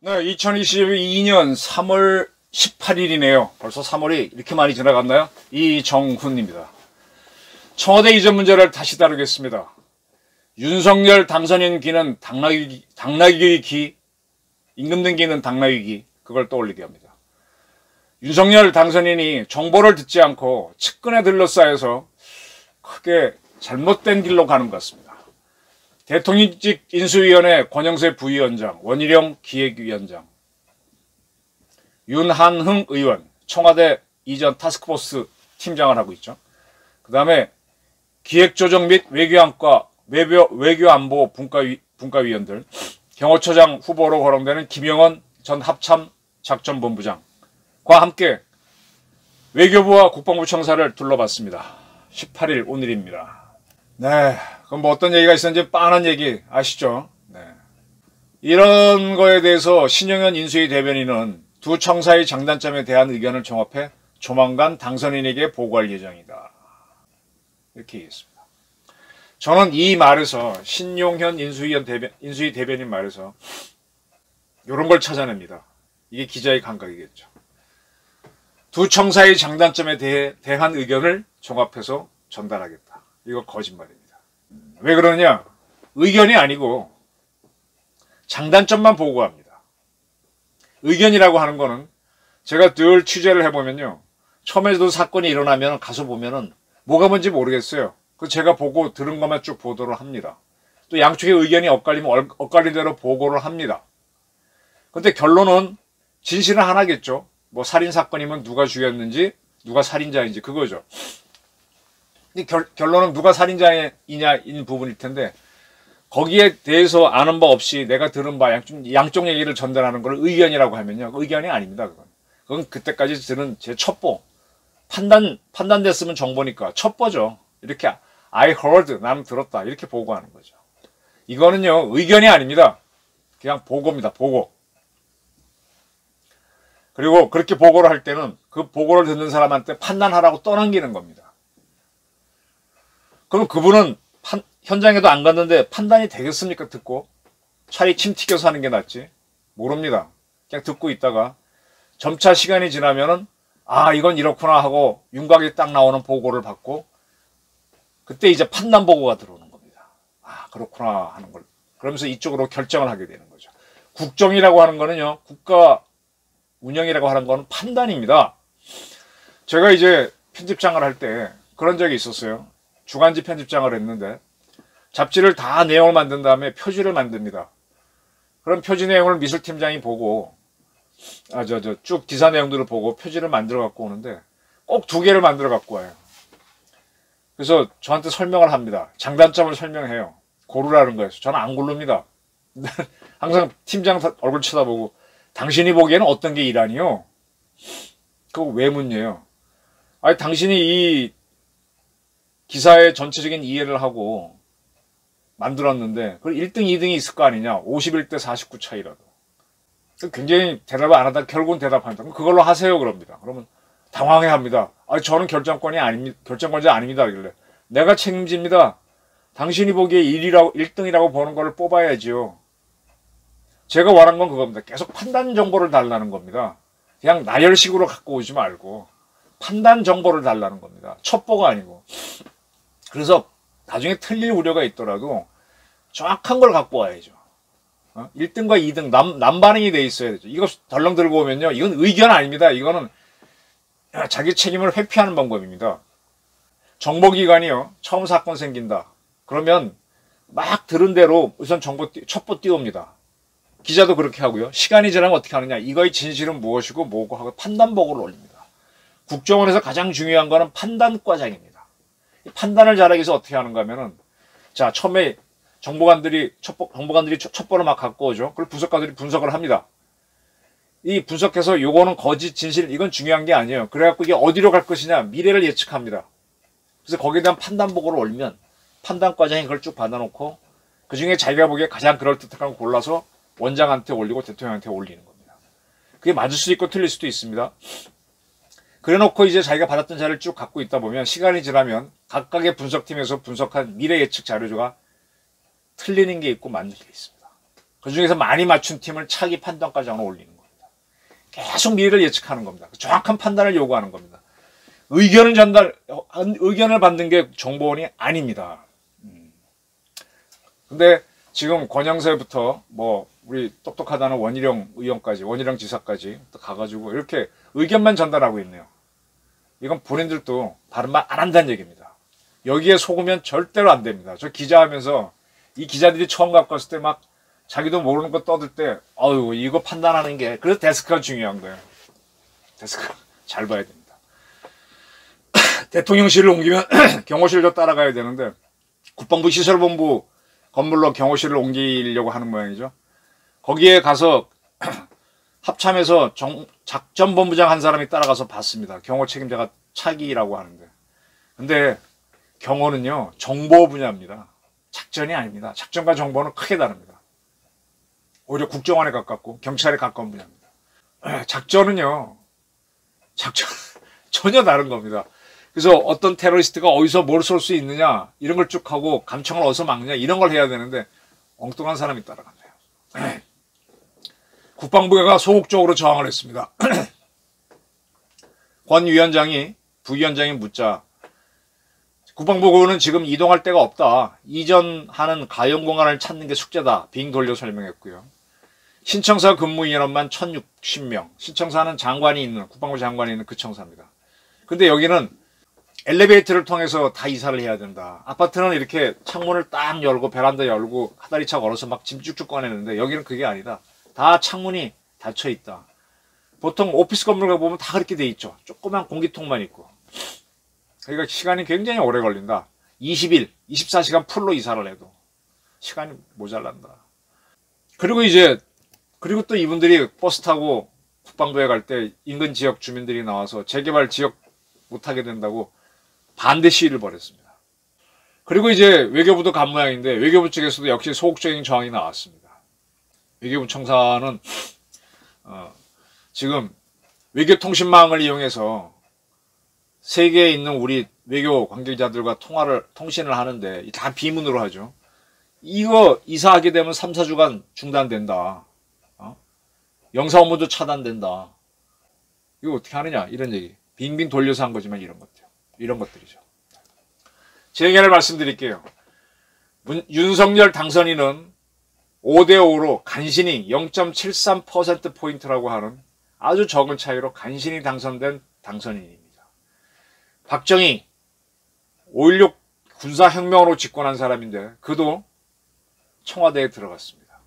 네, 2022년 3월 18일이네요. 벌써 3월이 이렇게 많이 지나갔나요? 이정훈입니다. 청와대 이전 문제를 다시 다루겠습니다. 윤석열 당선인 기는 당나귀 기, 임금 든 기는 당나귀 기, 그걸 떠올리게 합니다. 윤석열 당선인이 정보를 듣지 않고 측근에 들러싸여서 크게 잘못된 길로 가는 것 같습니다. 대통령직 인수위원회 권영세 부위원장, 원희룡 기획위원장, 윤한흥 의원, 청와대 이전 타스크포스 팀장을 하고 있죠. 그 다음에 기획조정 및 외교안보 분과위원들, 경호처장 후보로 거론되는 김영원 전 합참 작전본부장과 함께 외교부와 국방부 청사를 둘러봤습니다. 18일 오늘입니다. 네, 그럼 뭐 어떤 얘기가 있었는지 빤한 얘기 아시죠? 네. 이런 거에 대해서 신용현 인수위 대변인은 두 청사의 장단점에 대한 의견을 종합해 조만간 당선인에게 보고할 예정이다. 이렇게 얘기했습니다. 저는 이 말에서 신용현 인수위 대변인 말에서 이런 걸 찾아냅니다. 이게 기자의 감각이겠죠. 두 청사의 장단점에 대한 의견을 종합해서 전달하겠다. 이거 거짓말입니다. 왜 그러냐? 의견이 아니고 장단점만 보고합니다. 의견이라고 하는 거는 제가 늘 취재를 해보면요. 처음에도 사건이 일어나면 가서 보면은 뭐가 뭔지 모르겠어요. 그래서 제가 보고 들은 것만 쭉 보도를 합니다. 또 양쪽의 의견이 엇갈리면 엇갈린 대로 보고를 합니다. 근데 결론은 진실은 하나겠죠. 뭐 살인사건이면 누가 죽였는지 누가 살인자인지 그거죠. 결론은 누가 살인자이냐인 부분일 텐데 거기에 대해서 아는 바 없이 내가 들은 바 양쪽 얘기를 전달하는 걸 의견이라고 하면요. 의견이 아닙니다. 그건 그때까지 들은 제 첩보. 판단됐으면 정보니까 첩보죠. 이렇게 I heard, 나는 들었다. 이렇게 보고하는 거죠. 이거는요. 의견이 아닙니다. 그냥 보고입니다. 보고. 그리고 그렇게 보고를 할 때는 그 보고를 듣는 사람한테 판단하라고 떠넘기는 겁니다. 그럼 그분은 현장에도 안 갔는데 판단이 되겠습니까? 듣고 차라리 침 튀겨서 하는 게 낫지. 모릅니다. 그냥 듣고 있다가 점차 시간이 지나면은 아 이건 이렇구나 하고 윤곽이 딱 나오는 보고를 받고 그때 이제 판단 보고가 들어오는 겁니다. 아 그렇구나 하는 걸 그러면서 이쪽으로 결정을 하게 되는 거죠. 국정이라고 하는 거는요. 국가 운영이라고 하는 거는 판단입니다. 제가 이제 편집장을 할 때 그런 적이 있었어요. 주간지 편집장을 했는데 잡지를 다 내용을 만든 다음에 표지를 만듭니다. 그럼 표지 내용을 미술팀장이 보고 쭉 기사 내용들을 보고 표지를 만들어 갖고 오는데 꼭 2개를 만들어 갖고 와요. 그래서 저한테 설명을 합니다. 장단점을 설명해요. 고르라는 거예요. 저는 안 고릅니다. 항상 팀장 얼굴 쳐다보고 당신이 보기에는 어떤 게 이란이요? 그거 왜 묻냐요? 아니 당신이 이 기사의 전체적인 이해를 하고 만들었는데 그걸 1등, 2등이 있을 거 아니냐. 51대 49 차이라도. 굉장히 대답을 안 하다 결국은 대답한다. 그럼 그걸로 하세요 그럽니다. 그러면 당황해합니다. 아니 저는 결정권자 아닙니다. 그러길래 내가 책임집니다. 당신이 보기에 1등이라고 보는 걸 뽑아야지요. 제가 원한 건 그겁니다. 계속 판단 정보를 달라는 겁니다. 그냥 나열식으로 갖고 오지 말고 판단 정보를 달라는 겁니다. 첩보가 아니고. 그래서 나중에 틀릴 우려가 있더라도 정확한 걸 갖고 와야죠. 1등과 2등 남반응이 돼 있어야 되죠. 이거 덜렁 들고 오면요. 이건 의견 아닙니다. 이거는 자기 책임을 회피하는 방법입니다. 정보기관이요. 처음 사건 생긴다. 그러면 막 들은 대로 우선 첩보 띄웁니다. 기자도 그렇게 하고요. 시간이 지나면 어떻게 하느냐. 이거의 진실은 무엇이고 뭐고 하고 판단 보고를 올립니다. 국정원에서 가장 중요한 거는 판단과장입니다. 판단을 잘하기 위해서 어떻게 하는가 하면은 자 처음에 정보관들이 첩보를 막 갖고 오죠. 그걸 분석가들이 분석을 합니다. 이 분석해서 요거는 거짓 진실 이건 중요한 게 아니에요. 그래갖고 이게 어디로 갈 것이냐 미래를 예측합니다. 그래서 거기에 대한 판단 보고를 올리면 판단과장이 그걸 쭉 받아놓고 그 중에 자기가 보기에 가장 그럴듯한 걸 골라서 원장한테 올리고 대통령한테 올리는 겁니다. 그게 맞을 수도 있고 틀릴 수도 있습니다. 그래놓고 이제 자기가 받았던 자료를 쭉 갖고 있다 보면 시간이 지나면 각각의 분석팀에서 분석한 미래 예측 자료가 틀리는 게 있고 맞는 게 있습니다. 그 중에서 많이 맞춘 팀을 차기 판단과정으로 올리는 겁니다. 계속 미래를 예측하는 겁니다. 정확한 판단을 요구하는 겁니다. 의견을 받는 게 정보원이 아닙니다. 근데 지금 권영세부터 뭐 우리 똑똑하다는 원희룡 의원까지, 원희룡 지사까지 또 가가지고 이렇게 의견만 전달하고 있네요. 이건 본인들도 다른 말 안 한다는 얘기입니다. 여기에 속으면 절대로 안 됩니다. 저 기자하면서 이 기자들이 처음 갖고 왔을 때 막 자기도 모르는 거 떠들 때, 어휴, 이거 판단하는 게, 그래서 데스크가 중요한 거예요. 데스크 잘 봐야 됩니다. 대통령실을 옮기면 경호실도 따라가야 되는데, 국방부 시설본부 건물로 경호실을 옮기려고 하는 모양이죠. 거기에 가서 합참에서 작전본부장 한 사람이 따라가서 봤습니다. 경호 책임자가 차기라고 하는데. 근데 경호는요, 정보 분야입니다. 작전이 아닙니다. 작전과 정보는 크게 다릅니다. 오히려 국정원에 가깝고 경찰에 가까운 분야입니다. 작전은요, 전혀 다른 겁니다. 그래서 어떤 테러리스트가 어디서 뭘 쏠 수 있느냐 이런 걸 쭉 하고 감청을 어디서 막느냐 이런 걸 해야 되는데 엉뚱한 사람이 따라간대요. 국방부가 소극적으로 저항을 했습니다. 권 위원장이 부위원장이 묻자 국방부는 지금 이동할 데가 없다. 이전하는 가용 공간을 찾는 게 숙제다. 빙 돌려 설명했고요. 신청사 근무 인원만 1060명. 신청사는 장관이 있는, 국방부 장관이 있는 그 청사입니다. 근데 여기는 엘리베이터를 통해서 다 이사를 해야 된다. 아파트는 이렇게 창문을 딱 열고 베란다 열고 하다리차 걸어서 막 짐 쭉쭉 꺼내는데 여기는 그게 아니다. 다 창문이 닫혀 있다. 보통 오피스 건물 가보면 다 그렇게 돼 있죠. 조그만 공기통만 있고. 그러니까 시간이 굉장히 오래 걸린다. 20일, 24시간 풀로 이사를 해도 시간이 모자란다. 그리고 또 이분들이 버스 타고 국방부에 갈 때 인근 지역 주민들이 나와서 재개발 지역 못하게 된다고 반대 시위를 벌였습니다. 그리고 이제 외교부도 간 모양인데 외교부 측에서도 역시 소극적인 저항이 나왔습니다. 외교부 청사는 지금 외교통신망을 이용해서 세계에 있는 우리 외교 관계자들과 통신을 하는데 다 비문으로 하죠. 이거 이사하게 되면 3, 4주간 중단된다. 영사 업무도 차단된다. 이거 어떻게 하느냐 이런 얘기. 빙빙 돌려서 한 거지만 이런 것들이죠. 제 의견을 말씀드릴게요. 윤석열 당선인은 5대5로 간신히 0.73%포인트라고 하는 아주 적은 차이로 간신히 당선된 당선인입니다. 박정희 5.16 군사혁명으로 집권한 사람인데 그도 청와대에 들어갔습니다.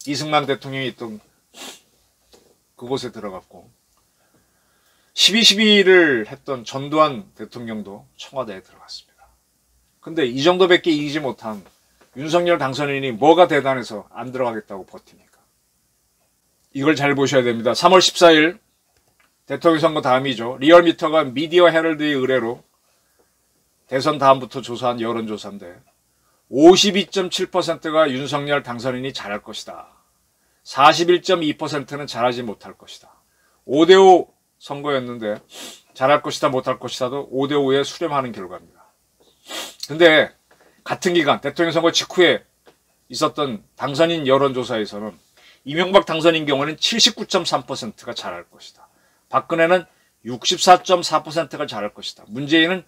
이승만 대통령이 있던 그곳에 들어갔고 12.12를 했던 전두환 대통령도 청와대에 들어갔습니다. 근데 이 정도밖에 이기지 못한 윤석열 당선인이 뭐가 대단해서 안 들어가겠다고 버팁니까? 이걸 잘 보셔야 됩니다. 3월 14일 대통령 선거 다음이죠. 리얼미터가 미디어 헤럴드의 의뢰로 대선 다음부터 조사한 여론조사인데 52.7%가 윤석열 당선인이 잘할 것이다. 41.2%는 잘하지 못할 것이다. 5대5 선거였는데 잘할 것이다 못할 것이다도 5대5에 수렴하는 결과입니다. 근데 같은 기간 대통령 선거 직후에 있었던 당선인 여론조사에서는 이명박 당선인 경우는 79.3%가 잘할 것이다. 박근혜는 64.4%가 잘할 것이다. 문재인은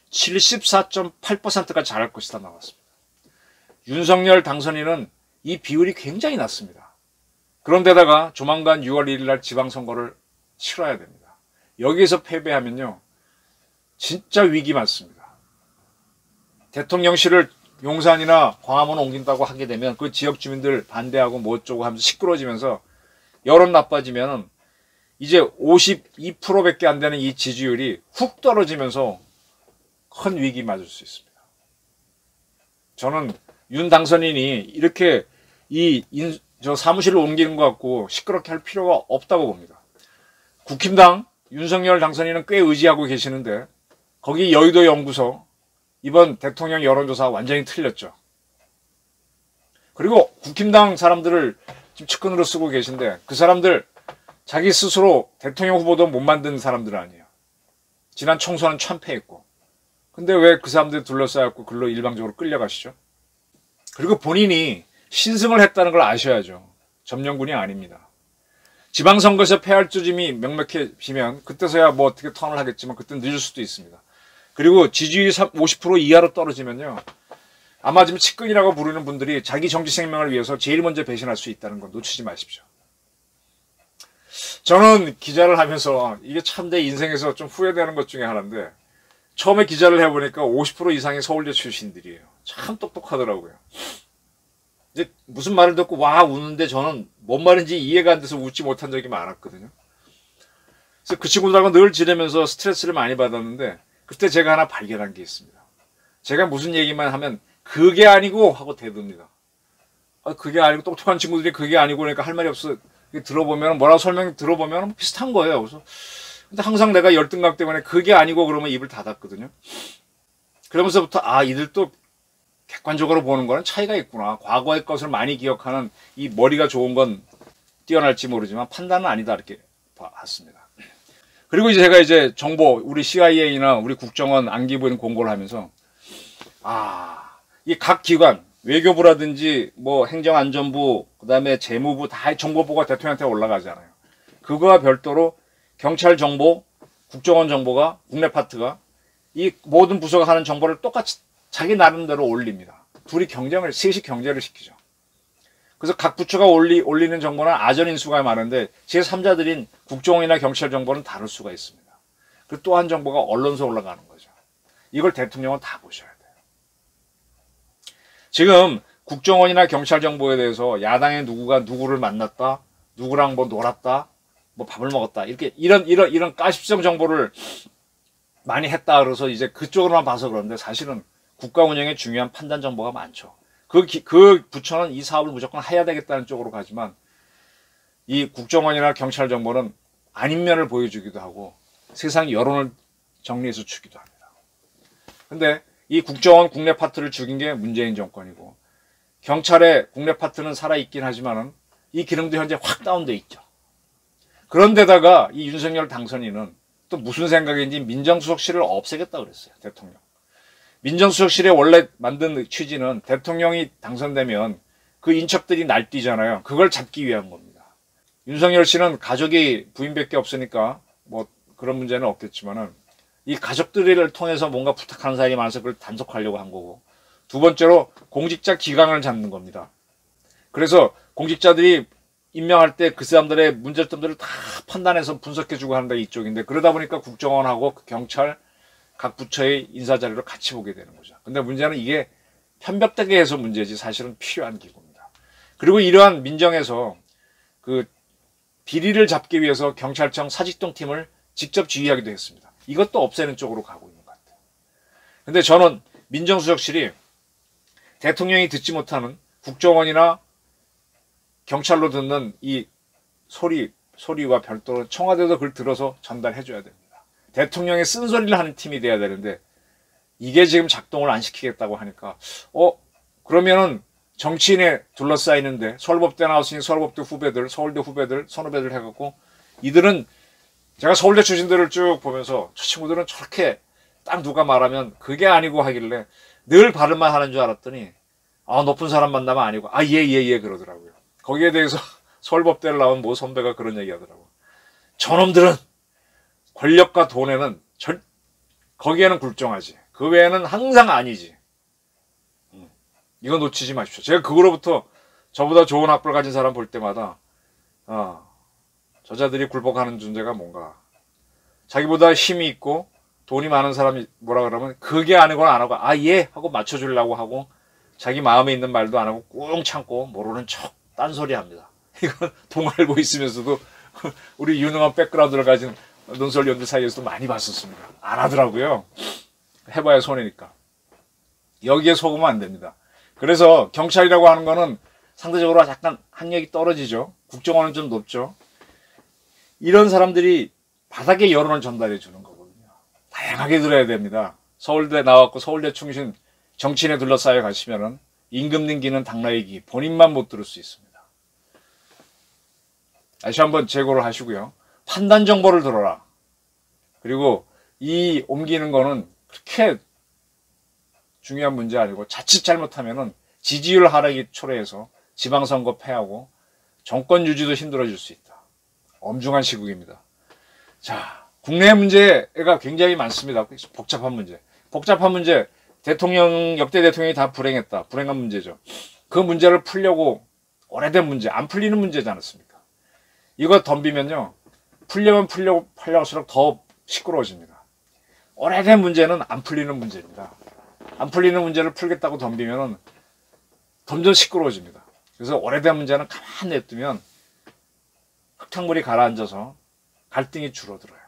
74.8%가 잘할 것이다 나왔습니다. 윤석열 당선인은 이 비율이 굉장히 낮습니다. 그런데다가 조만간 6월 1일 날 지방선거를 치러야 됩니다. 여기에서 패배하면요 진짜 위기 맞습니다. 대통령실을 용산이나 광화문 옮긴다고 하게 되면 그 지역 주민들 반대하고 뭐 어쩌고 하면서 시끄러지면서 여론 나빠지면 이제 52%밖에 안 되는 이 지지율이 훅 떨어지면서 큰 위기 맞을 수 있습니다. 저는 윤 당선인이 이렇게 저 사무실을 옮기는 것 같고 시끄럽게 할 필요가 없다고 봅니다. 국힘당 윤석열 당선인은 꽤 의지하고 계시는데 거기 여의도 연구소 이번 대통령 여론조사 완전히 틀렸죠. 그리고 국힘당 사람들을 지금 측근으로 쓰고 계신데 그 사람들 자기 스스로 대통령 후보도 못 만든 사람들 아니에요. 지난 총선은 참패했고. 근데 왜 그 사람들이 둘러싸였고 글로 일방적으로 끌려가시죠? 그리고 본인이 신승을 했다는 걸 아셔야죠. 점령군이 아닙니다. 지방선거에서 패할 조짐이 명백해지면 그때서야 뭐 어떻게 턴을 하겠지만 그때는 늦을 수도 있습니다. 그리고 지지율이 50% 이하로 떨어지면요. 아마 지금 측근이라고 부르는 분들이 자기 정치 생명을 위해서 제일 먼저 배신할 수 있다는 거 놓치지 마십시오. 저는 기자를 하면서 이게 참 내 인생에서 좀 후회되는 것 중에 하나인데 처음에 기자를 해보니까 50% 이상이 서울대 출신들이에요. 참 똑똑하더라고요. 이제 무슨 말을 듣고 와 우는데 저는 뭔 말인지 이해가 안 돼서 웃지 못한 적이 많았거든요. 그래서 그 친구들하고 늘 지내면서 스트레스를 많이 받았는데 그때 제가 하나 발견한 게 있습니다. 제가 무슨 얘기만 하면 그게 아니고 하고 대듭니다. 그게 아니고 똑똑한 친구들이 그게 아니고 그러니까 할 말이 없어. 들어보면 뭐라고 설명 들어보면 비슷한 거예요. 그래서 근데 항상 내가 열등감 때문에 그게 아니고 그러면 입을 닫았거든요. 그러면서부터 이들도 객관적으로 보는 거는 차이가 있구나. 과거의 것을 많이 기억하는 이 머리가 좋은 건 뛰어날지 모르지만 판단은 아니다 이렇게 봤습니다. 그리고 이제 제가 이제 정보 우리 CIA나 우리 국정원 안기부에는 공고를 하면서 이 각 기관 외교부라든지 뭐 행정안전부 그다음에 재무부 다 정보보고가 대통령한테 올라가잖아요. 그거와 별도로 경찰 정보, 국정원 정보가 국내 파트가 이 모든 부서가 하는 정보를 똑같이 자기 나름대로 올립니다. 둘이 셋이 경쟁을 시키죠. 그래서 각 부처가 올리는 정보는 아전인수가 많은데 제3자들인 국정원이나 경찰 정보는 다를 수가 있습니다. 그리고 또 한 정보가 언론사 올라가는 거죠. 이걸 대통령은 다 보셔야 돼요. 지금 국정원이나 경찰 정보에 대해서 야당의 누구가 누구를 만났다, 누구랑 뭐 놀았다, 뭐 밥을 먹었다 이런 가십성 정보를 많이 했다 그래서 이제 그쪽으로만 봐서 그런데 사실은 국가 운영에 중요한 판단 정보가 많죠. 그 부처는 이 사업을 무조건 해야 되겠다는 쪽으로 가지만 이 국정원이나 경찰 정보는 아닌 면을 보여주기도 하고 세상 여론을 정리해서 주기도 합니다. 근데 이 국정원 국내 파트를 죽인 게 문재인 정권이고 경찰의 국내 파트는 살아있긴 하지만은 이 기능도 현재 확 다운돼 있죠. 그런데다가 이 윤석열 당선인은 또 무슨 생각인지 민정수석실을 없애겠다 그랬어요. 대통령. 민정수석실에 원래 만든 취지는 대통령이 당선되면 그 인척들이 날뛰잖아요. 그걸 잡기 위한 겁니다. 윤석열 씨는 가족이 부인밖에 없으니까 뭐 그런 문제는 없겠지만은 이 가족들을 통해서 뭔가 부탁하는 사람이 많아서 그걸 단속하려고 한 거고 두 번째로 공직자 기강을 잡는 겁니다. 그래서 공직자들이 임명할 때 그 사람들의 문제점들을 다 판단해서 분석해주고 하는 게 이쪽인데 그러다 보니까 국정원하고 경찰 각 부처의 인사 자료를 같이 보게 되는 거죠. 근데 문제는 이게 편협되게 해서 문제지 사실은 필요한 기구입니다. 그리고 이러한 민정에서 그 비리를 잡기 위해서 경찰청 사직동 팀을 직접 지휘하기도 했습니다. 이것도 없애는 쪽으로 가고 있는 것 같아요. 근데 저는 민정수석실이 대통령이 듣지 못하는 국정원이나 경찰로 듣는 이 소리와 별도로 청와대도 그걸 들어서 전달해줘야 됩니다. 대통령의 쓴소리를 하는 팀이 돼야 되는데 이게 지금 작동을 안 시키겠다고 하니까 그러면은 정치인에 둘러싸이는데 서울법대 나왔으니 서울법대 후배들, 서울대 후배들, 선후배들 해갖고 이들은 제가 서울대 출신들을 쭉 보면서 저 친구들은 저렇게 딱 누가 말하면 그게 아니고 하길래 늘 발음만 하는 줄 알았더니 높은 사람 만나면 아니고 예 그러더라고요. 거기에 대해서 서울법대를 나온 모 선배가 그런 얘기 하더라고요. 저놈들은 권력과 돈에는 거기에는 굴종하지. 그 외에는 항상 아니지. 이거 놓치지 마십시오. 제가 그거로부터 저보다 좋은 학벌 가진 사람 볼 때마다 저자들이 굴복하는 존재가 뭔가 자기보다 힘이 있고 돈이 많은 사람이 뭐라 그러면 그게 아니고는 안 하고 예 하고 맞춰주려고 하고 자기 마음에 있는 말도 안 하고 꾹 참고 모르는 척 딴소리 합니다. 이건 동 알고 있으면서도 우리 유능한 백그라운드를 가진 논설위원들 사이에서도 많이 봤었습니다. 안 하더라고요. 해봐야 손해니까. 여기에 속으면 안 됩니다. 그래서 경찰이라고 하는 거는 상대적으로 약간 학력이 떨어지죠. 국정원은 좀 높죠. 이런 사람들이 바닥에 여론을 전달해 주는 거거든요. 다양하게 들어야 됩니다. 서울대 나왔고 서울대 충신 정치인에 둘러싸여 가시면은 임금님기는 당나귀기 본인만 못 들을 수 있습니다. 다시 한번 재고를 하시고요. 판단 정보를 들어라. 그리고 이 옮기는 거는 그렇게 중요한 문제 아니고 자칫 잘못하면은 지지율 하락이 초래해서 지방선거 패하고 정권 유지도 힘들어질 수 있다. 엄중한 시국입니다. 자, 국내 문제가 굉장히 많습니다. 복잡한 문제. 복잡한 문제, 역대 대통령이 다 불행했다. 불행한 문제죠. 그 문제를 풀려고 오래된 문제, 안 풀리는 문제지 않았습니까? 이거 덤비면요, 풀려면 풀려갈수록 더 시끄러워집니다. 오래된 문제는 안 풀리는 문제입니다. 안 풀리는 문제를 풀겠다고 덤비면은 점점 시끄러워집니다. 그래서 오래된 문제는 가만히 냅두면 흙탕물이 가라앉아서 갈등이 줄어들어요.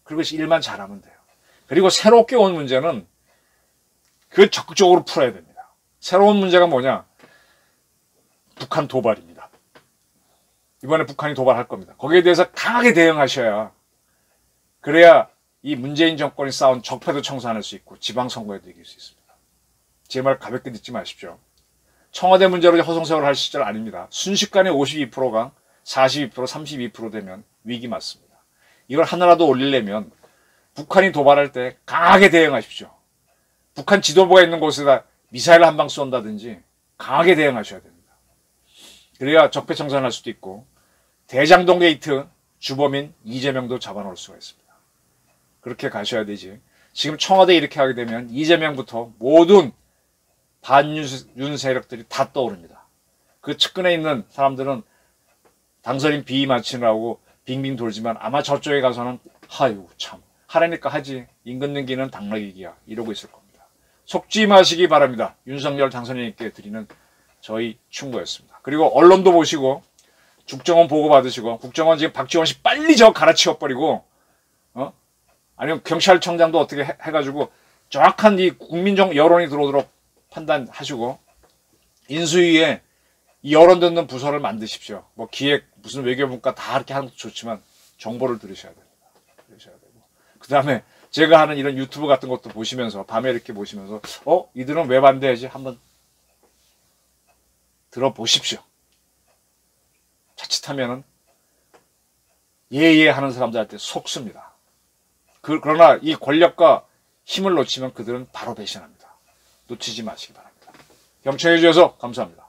그리고 일만 잘하면 돼요. 그리고 새롭게 온 문제는 그걸 적극적으로 풀어야 됩니다. 새로운 문제가 뭐냐? 북한 도발입니다. 이번에 북한이 도발할 겁니다. 거기에 대해서 강하게 대응하셔야, 그래야 이 문재인 정권이 쌓은 적폐도 청산할 수 있고 지방선거에도 이길 수 있습니다. 제 말 가볍게 듣지 마십시오. 청와대 문제로 허송세월 할 시절 아닙니다. 순식간에 52%가 42%, 32% 되면 위기 맞습니다. 이걸 하나라도 올리려면 북한이 도발할 때 강하게 대응하십시오. 북한 지도부가 있는 곳에다 미사일 한 방 쏜다든지 강하게 대응하셔야 됩니다. 그래야 적폐 청산할 수도 있고 대장동 게이트 주범인 이재명도 잡아놓을 수가 있습니다. 그렇게 가셔야 되지. 지금 청와대 이렇게 하게 되면 이재명부터 모든 반윤 세력들이 다 떠오릅니다. 그 측근에 있는 사람들은 당선인 비위 맞추느라고 빙빙 돌지만 아마 저쪽에 가서는 아유 참 하라니까 하지, 임금님기는 당나귀기야 이러고 있을 겁니다. 속지 마시기 바랍니다. 윤석열 당선인께 드리는 저희 충고였습니다. 그리고 언론도 보시고 국정원 보고 받으시고, 국정원 지금 박지원 씨 빨리 저 갈아치워버리고, 아니면 경찰청장도 어떻게 해가지고 정확한 이 국민적 여론이 들어오도록 판단하시고, 인수위에 이 여론 듣는 부서를 만드십시오. 뭐 기획, 무슨 외교문과 다 이렇게 하는 것도 좋지만 정보를 들으셔야 됩니다. 들으셔야 되고. 그 다음에 제가 하는 이런 유튜브 같은 것도 보시면서, 밤에 이렇게 보시면서, 이들은 왜 반대하지? 한번 들어보십시오. 자칫하면은 예예 하는 사람들한테 속습니다. 그러나 이 권력과 힘을 놓치면 그들은 바로 배신합니다. 놓치지 마시기 바랍니다. 경청해 주셔서 감사합니다.